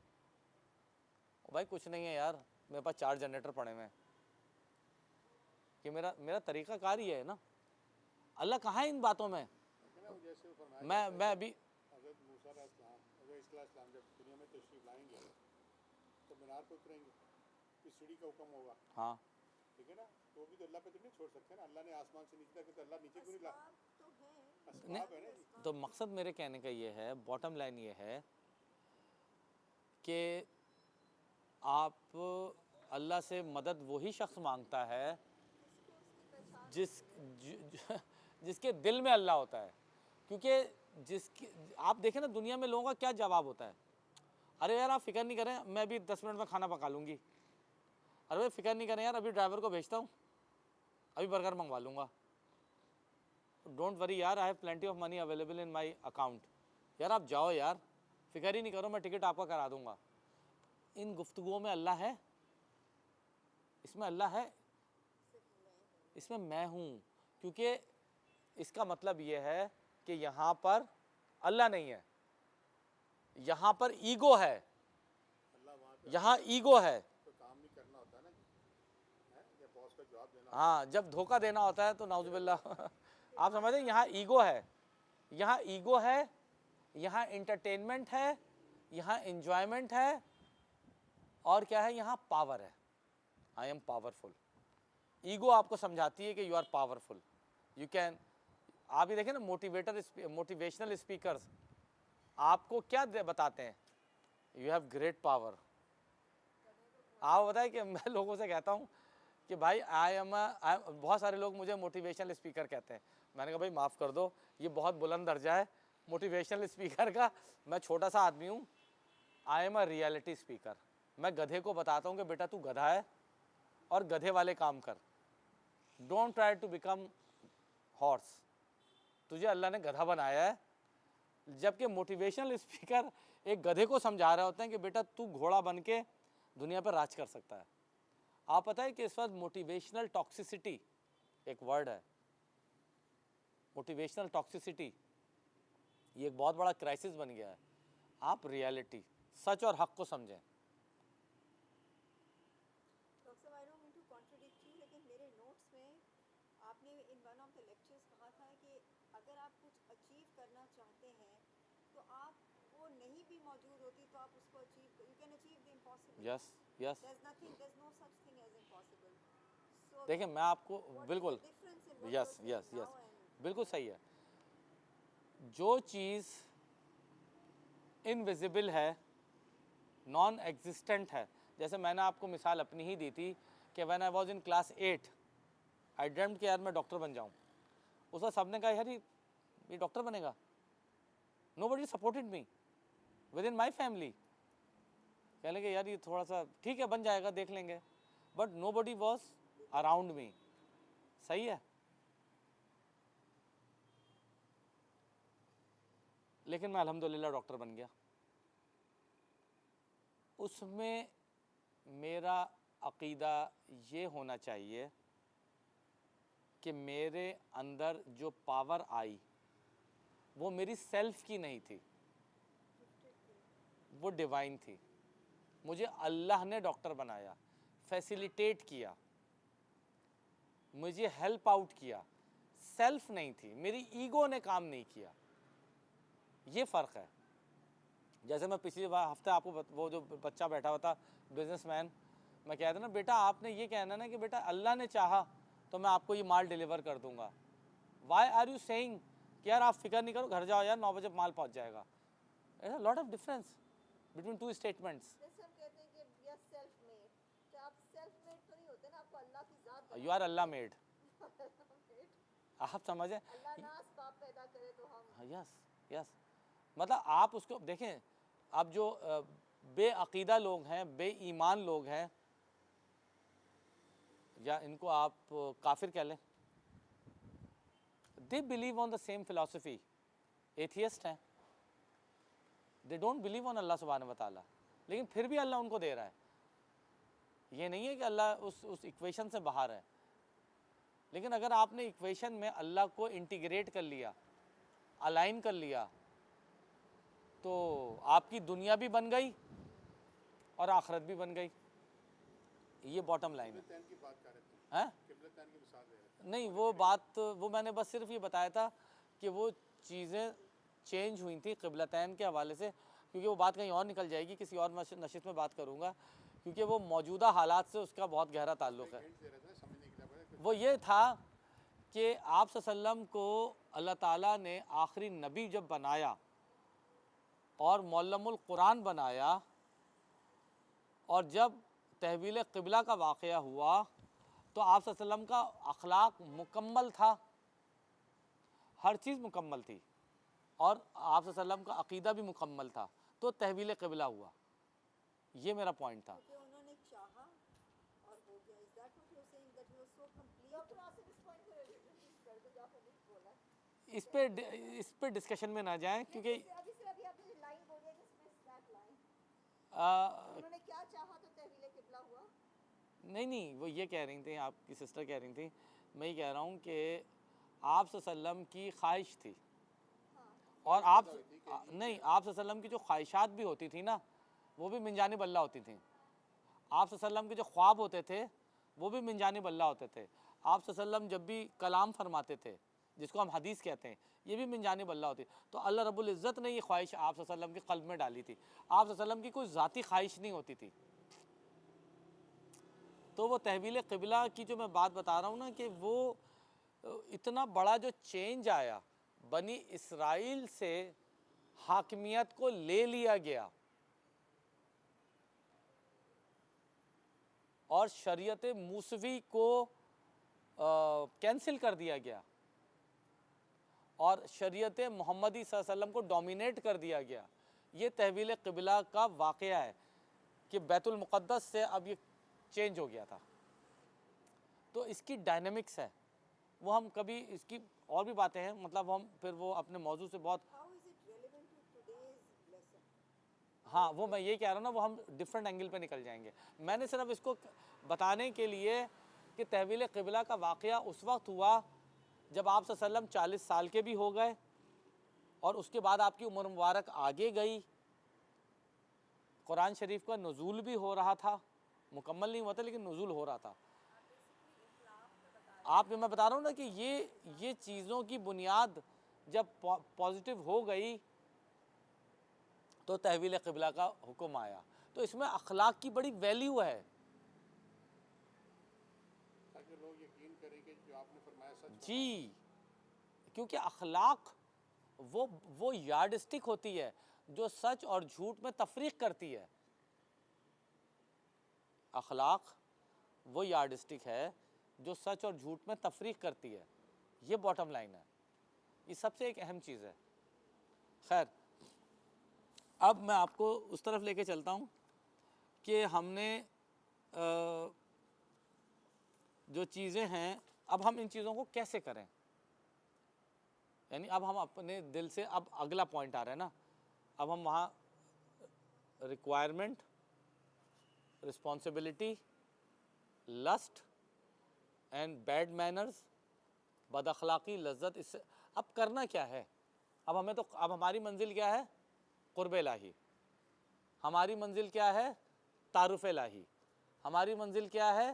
[SPEAKER 1] بھائی کچھ نہیں ہے یار، میرے پاس 4 جنریٹر پڑے ہوئے ہیں. کہ میرا طریقہ کار ہی ہے نا. اللہ کہاں ہے ان باتوں میں؟
[SPEAKER 3] جیسے فرمایا
[SPEAKER 1] میں ابھی
[SPEAKER 3] حضرت موسیٰ علیہ السلام، حضرت عیسیٰ علیہ السلام جب دنیا میں تشریف لائیں گے تو مینار پہ اتریں گے، پھر سیڑھی کا حکم ہوگا،
[SPEAKER 1] ہاں
[SPEAKER 3] ٹھیک ہے نا. تو وہ بھی تو اللہ پہ تو نہیں چھوڑ سکتے نا. اللہ نے آسمان سے نیچے تک، تو اللہ نیچے کیوں نہیں لا؟
[SPEAKER 2] اسباب تو ہیں.
[SPEAKER 3] اسباب ہے نا جی.
[SPEAKER 1] تو مقصد میرے کہنے کا یہ ہے، باٹم لائن یہ ہے کہ آپ اللہ سے مدد وہی شخص مانگتا ہے جس کے دل میں اللہ ہوتا ہے. کیونکہ آپ دیکھیں نا دنیا میں لوگوں کا کیا جواب ہوتا ہے، ارے یار آپ فکر نہیں کریں، میں ابھی 10 منٹ میں کھانا پکا لوں گی. ارے بھائی فکر نہیں کریں یار، ابھی ڈرائیور کو بھیجتا ہوں، ابھی برگر منگوا لوں گا. ڈونٹ وری یار، I have plenty of money available in my account. یار آپ جاؤ یار، فکر ہی نہیں کرو، میں ٹکٹ آپ کا کرا دوں گا. ان گفتگوؤں میں اللہ ہے؟ اس میں اللہ ہے, اس میں میں ہوں, کیونکہ اس کا مطلب یہ ہے کہ یہاں پر اللہ نہیں ہے, یہاں پر ایگو ہے,
[SPEAKER 3] اللہ وہاں پہ
[SPEAKER 1] یہاں ایگو ہے.
[SPEAKER 3] کوئی کام نہیں کرنا ہوتا نا جی, یا باس کا جواب دینا
[SPEAKER 1] ہاں, جب دھوکہ دینا ہوتا ہے تو نعوذ باللہ آپ سمجھ رہے ہیں, یہاں ایگو ہے, یہاں ایگو ہے, یہاں انٹرٹینمنٹ ہے, یہاں انجوائمنٹ ہے, اور کیا ہے, یہاں پاور ہے. I am powerful. ایگو آپ کو سمجھاتی ہے کہ you are powerful, you can. آپ یہ دیکھیں نا موٹیویشنل اسپیکرز آپ کو کیا بتاتے ہیں, یو ہیو گریٹ پاور. آپ بتائیں کہ میں لوگوں سے کہتا ہوں کہ بھائی بہت سارے لوگ مجھے موٹیویشنل اسپیکر کہتے ہیں. میں نے کہا بھائی معاف کر دو, یہ بہت بلند درجہ ہے موٹیویشنل اسپیکر کا, میں چھوٹا سا آدمی ہوں. I am a reality speaker. میں گدھے کو بتاتا ہوں کہ بیٹا تو گدھا ہے اور گدھے والے کام کر, don't try to become horse. تجھے اللہ نے گدھا بنایا ہے. جبکہ موٹیویشنل اسپیکر ایک گدھے کو سمجھا رہے ہوتے ہیں کہ بیٹا تو گھوڑا بن کے دنیا پر راج کر سکتا ہے. آپ پتہ ہے کہ اس وقت موٹیویشنل ٹاکسیسٹی ایک ورڈ ہے, موٹیویشنل ٹاکسیسٹی, یہ ایک بہت بڑا کرائسس بن گیا ہے. آپ ریالٹی, سچ اور حق کو سمجھیں.
[SPEAKER 2] ڈاکٹر صاحب, I don't mean to contradict you, لیکن میرے نوٹس میں آپ نے in one of the lectures کہا تھا کہ اگر آپ کچھ اچیو کرنا چاہتے ہیں تو آپ وہ نہیں بھی موجود ہوتی تو آپ اس کو achieve, you can achieve the impossible.
[SPEAKER 1] Yes yes,
[SPEAKER 2] There's nothing, there's no such thing as impossible. So
[SPEAKER 1] دیکھیں میں آپ کو
[SPEAKER 2] what is
[SPEAKER 1] بالکل,
[SPEAKER 2] the difference in what
[SPEAKER 1] yes
[SPEAKER 2] you're saying
[SPEAKER 1] yes
[SPEAKER 2] now
[SPEAKER 1] yes,
[SPEAKER 2] and
[SPEAKER 1] بالکل صحیح ہے. جو چیز انویزیبل ہے, نان ایگزسٹنٹ ہے, جیسے میں نے آپ کو مثال اپنی ہی دی تھی کہ when I was in class 8 I dreamed کہ یار میں ڈاکٹر بن جاؤں. اس وقت سب نے کہا یار یہ ڈاکٹر بنے گا. Nobody supported me with in my family. کہنے لگے یار یہ تھوڑا سا ٹھیک ہے بن جائے گا دیکھ لیں گے, but nobody was around me. صحیح ہے, لیکن میں الحمدللہ ڈاکٹر بن گیا. اس میں میرا عقیدہ یہ ہونا چاہیے کہ میرے اندر جو پاور آئی وہ میری سیلف کی نہیں تھی, وہ ڈیوائن تھی. مجھے اللہ نے ڈاکٹر بنایا, فیسیلیٹیٹ کیا, مجھے ہیلپ آؤٹ کیا, سیلف نہیں تھی, میری ایگو نے کام نہیں کیا. یہ فرق ہے. جیسے میں پچھلی ہفتے آپ کو وہ جو بچہ بیٹھا ہوا تھا بزنس مین, میں کہتا نا بیٹا آپ نے یہ کہنا نا کہ بیٹا اللہ نے چاہا تو میں آپ کو یہ مال ڈیلیور کر دوں گا. وائی آر یو سیئنگ کہ یار آپ فکر نہیں کرو, گھر جاؤ یار 9 بجے مال پہنچ جائے گا. Lot of difference between two statements.
[SPEAKER 2] جیسے ہم کہتے ہیں کہ وی آر سیلف میڈ, کیا آپ سیلف میڈ تو نہیں ہوتے نا, آپ کو اللہ کی ذات
[SPEAKER 1] یو آر اللہ میڈ.
[SPEAKER 2] میڈ,
[SPEAKER 1] آپ سمجھیں,
[SPEAKER 2] اللہ نہ اسباب پیدا کرے تو ہم.
[SPEAKER 1] یس یس, مطلب آپ اس کو دیکھیں. اب جو بے عقیدہ لوگ ہیں, بے ایمان لوگ ہیں, یا ان کو آپ کافر کہہ لیں, they believe on the same philosophy. Atheist ہیں, دے ڈونٹ بلیو آن اللہ سبحانہ و تعالیٰ, لیکن پھر بھی اللہ ان کو دے رہا ہے. یہ نہیں ہے کہ اللہ اس ایکویشن سے باہر ہے. لیکن اگر آپ نے ایکویشن میں اللہ کو انٹیگریٹ کر لیا, الائن کر لیا, تو آپ کی دنیا بھی بن گئی اور آخرت بھی بن گئی. یہ باٹم لائن ہے.
[SPEAKER 3] قبلتین کی بات کر رہے تھے,
[SPEAKER 1] ہاں
[SPEAKER 3] قبلتین کی مثال دے رہے تھے.
[SPEAKER 1] نہیں, وہ بات وہ میں نے بس صرف یہ بتایا تھا کہ وہ چیزیں چینج ہوئی تھیں قبلتین کے حوالے سے, کیونکہ وہ بات کہیں اور نکل جائے گی, کسی اور نشست میں بات کروں گا, کیونکہ وہ موجودہ حالات سے اس کا بہت گہرا تعلق ہے.
[SPEAKER 3] ہنٹ دے رہے تھے سمجھنے کے لیے.
[SPEAKER 1] وہ یہ تھا کہ آپ صلی اللہ علیہ وسلم کو اللہ تعالیٰ نے آخری نبی جب بنایا اور معلم القرآن بنایا, اور جب تحویل قبلہ کا واقعہ ہوا تو آپ صلی اللہ علیہ وسلم کا اخلاق مکمل تھا, ہر چیز مکمل تھی, اور آپ صلی اللہ علیہ وسلم کا عقیدہ بھی مکمل تھا, تو تحویل قبلہ ہوا. یہ میرا پوائنٹ تھا.
[SPEAKER 2] کیونکہ انہوں نے چاہا اور ہو گیا. Is that what you're saying, that you were so complete? Doctor Asif اس پوائنٹ کو ریپیٹ کر دو جو آپ نے بولا.
[SPEAKER 1] اس پہ ڈسکشن میں نہ جائیں, کیونکہ
[SPEAKER 2] ابھی سے ابھی آپ نے لائن بولی ہے جس میں اسٹیک لائن,
[SPEAKER 1] آ,
[SPEAKER 2] انہوں نے کیا چاہا تو تحویل قبلہ ہوا.
[SPEAKER 1] نہیں وہ یہ کہہ رہی تھیں، آپ کی سسٹر کہہ رہی تھیں، میں یہ کہہ رہا ہوں کہ آپ صلی اللہ علیہ وسلم کی خواہش تھی، اور آپ نہیں، آپ صلی اللہ علیہ وسلم کی جو خواہشات بھی ہوتی تھی نا وہ بھی من جانب اللہ ہوتی تھیں. آپ صلی اللہ علیہ وسلم کے جو خواب ہوتے تھے وہ بھی من جانب اللہ ہوتے تھے. آپ صلی اللہ علیہ وسلم جب بھی کلام فرماتے تھے جس کو ہم حدیث کہتے ہیں یہ بھی من جانب اللہ ہوتی. تو اللہ رب العزت نے یہ خواہش آپ صلی اللہ علیہ وسلم کے قلب میں ڈالی تھی. آپ صلی اللہ علیہ وسلم کی کوئی ذاتی خواہش نہیں ہوتی تھی. تو وہ تحویل قبلہ کی جو میں بات بتا رہا ہوں نا کہ وہ اتنا بڑا جو چینج آیا، بنی اسرائیل سے حاکمیت کو لے لیا گیا اور شریعت موسوی کو کینسل کر دیا گیا اور شریعت محمدی صلی اللہ علیہ وسلم کو ڈومینیٹ کر دیا گیا. یہ تحویل قبلہ کا واقعہ ہے کہ بیت المقدس سے اب یہ چینج ہو گیا تھا. تو اس کی ڈائنامکس ہے، وہ ہم کبھی اس کی اور بھی باتیں ہیں، مطلب ہم پھر وہ اپنے موضوع سے بہت
[SPEAKER 2] How is it relevant to today's lesson?
[SPEAKER 1] ہاں وہ میں یہ کہہ رہا ہوں نا، وہ ہم ڈفرینٹ اینگل پہ نکل جائیں گے. میں نے صرف اس کو بتانے کے لیے کہ تحویل قبلہ کا واقعہ اس وقت ہوا جب آپ صلی اللہ علیہ وسلم 40 سال کے بھی ہو گئے اور اس کے بعد آپ کی عمر مبارک آگے گئی، قرآن شریف کا نزول بھی ہو رہا تھا، مکمل نہیں ہوا تھا لیکن نزول ہو رہا تھا. آپ میں بتا رہا ہوں نا کہ یہ چیزوں کی بنیاد جب پازیٹیو ہو گئی تو تحویل قبلہ کا حکم آیا. تو اس میں اخلاق کی بڑی ویلیو ہے.
[SPEAKER 3] تاکہ لوگ یقین کریں کہ جو آپ نے فرمایا سچ
[SPEAKER 1] جی، کیونکہ اخلاق وہ یارڈ اسٹک ہوتی ہے جو سچ اور جھوٹ میں تفریق کرتی ہے. اخلاق وہ یارڈ اسٹک ہے جو سچ اور جھوٹ میں تفریق کرتی ہے. یہ باٹم لائن ہے، یہ سب سے ایک اہم چیز ہے. خیر، اب میں آپ کو اس طرف لے کے چلتا ہوں کہ ہم نے جو چیزیں ہیں اب ہم ان چیزوں کو کیسے کریں. یعنی اب ہم اپنے دل سے، اب اگلا پوائنٹ آ رہا ہے نا، اب ہم وہاں requirement, responsibility, list and bad manners, بد اخلاقی، لذت، اس سے اب کرنا کیا ہے. اب ہماری منزل کیا ہے؟ قرب الہی. ہماری منزل کیا ہے؟ تعارف الہی. ہماری منزل کیا ہے؟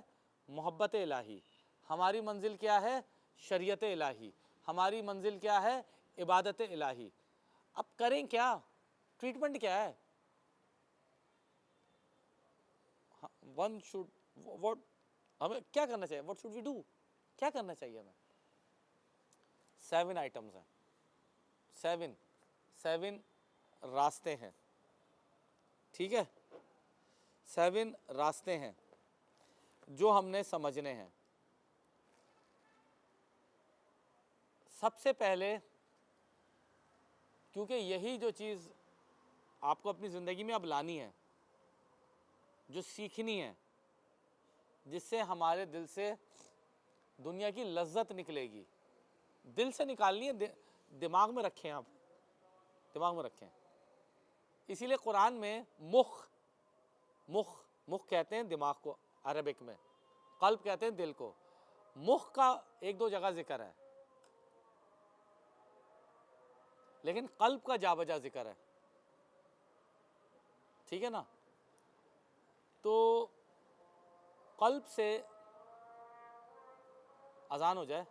[SPEAKER 1] محبت الہی. ہماری منزل کیا ہے؟ شریعت الہی. ہماری منزل کیا ہے؟ عبادت الہی. اب کریں کیا؟ ٹریٹمنٹ کیا ہے؟ ون شوڈ واٹ، ہمیں کیا کرنا چاہیے؟ What should we do? کیا کرنا چاہیے ہمیں؟ 7 آئٹمز ہیں، 7 راستے ہیں. ٹھیک ہے، 7 راستے ہیں جو ہم نے سمجھنے ہیں. سب سے پہلے، کیونکہ یہی جو چیز آپ کو اپنی زندگی میں اب لانی ہے، جو سیکھنی ہے، جس سے ہمارے دل سے دنیا کی لذت نکلے گی، دل سے نکالنی ہے، دماغ میں رکھیں، آپ دماغ میں رکھیں. اسی لیے قرآن میں مخ کہتے ہیں دماغ کو عربک میں، قلب کہتے ہیں دل کو. مخ کا 1-2 جگہ ذکر ہے لیکن قلب کا جا بجا ذکر ہے. ٹھیک ہے نا؟ تو قلب سے اذان ہو جائے.